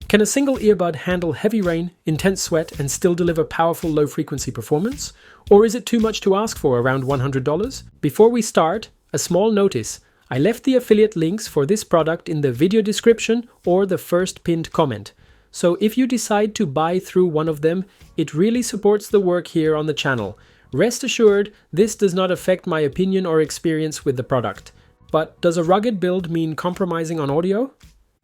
Can a single earbud handle heavy rain, intense sweat, and still deliver powerful low-frequency performance? Or is it too much to ask for around $100? Before we start, a small notice. I left the affiliate links for this product in the video description or the first pinned comment. So if you decide to buy through one of them, it really supports the work here on the channel. Rest assured, this does not affect my opinion or experience with the product. But does a rugged build mean compromising on audio?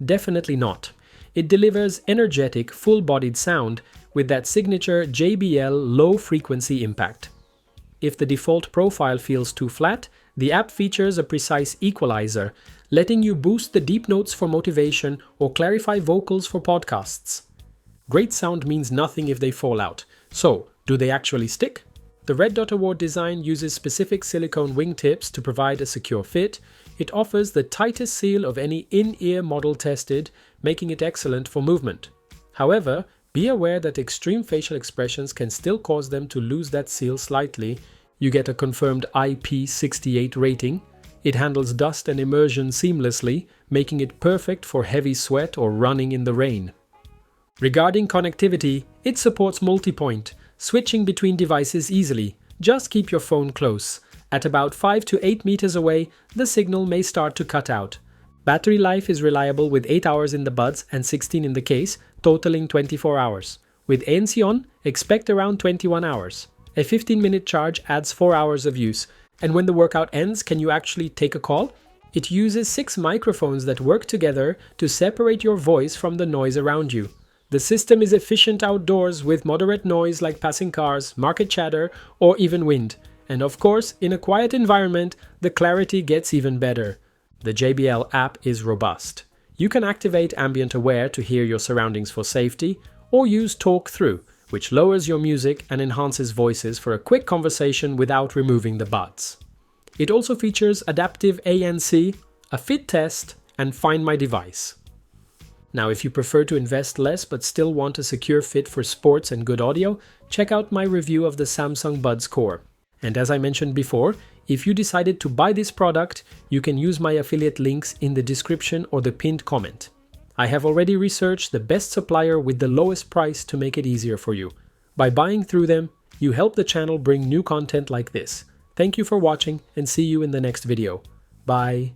Definitely not. It delivers energetic, full-bodied sound with that signature JBL low-frequency impact. If the default profile feels too flat, the app features a precise equalizer, letting you boost the deep notes for motivation or clarify vocals for podcasts. Great sound means nothing if they fall out. So, do they actually stick? The Red Dot Award design uses specific silicone wingtips to provide a secure fit. It offers the tightest seal of any in-ear model tested, making it excellent for movement. However, be aware that extreme facial expressions can still cause them to lose that seal slightly. You get a confirmed IP68 rating. It handles dust and immersion seamlessly, making it perfect for heavy sweat or running in the rain. Regarding connectivity, it supports multi-point, switching between devices easily. Just keep your phone close. At about 5 to 8 meters away, the signal may start to cut out. Battery life is reliable with 8 hours in the buds and 16 in the case, totaling 24 hours. With ANC expect around 21 hours. A 15-minute charge adds 4 hours of use. And when the workout ends, can you actually take a call? It uses 6 microphones that work together to separate your voice from the noise around you. The system is efficient outdoors with moderate noise like passing cars, market chatter, or even wind. And of course, in a quiet environment, the clarity gets even better. The JBL app is robust. You can activate ambient aware to hear your surroundings for safety, or use talk through, which lowers your music and enhances voices for a quick conversation without removing the buds. It also features adaptive ANC, a fit test, and Find My Device. Now, if you prefer to invest less but still want a secure fit for sports and good audio, check out my review of the Samsung Buds Core. And as I mentioned before, if you decided to buy this product, you can use my affiliate links in the description or the pinned comment. I have already researched the best supplier with the lowest price to make it easier for you. By buying through them, you help the channel bring new content like this. Thank you for watching and see you in the next video. Bye.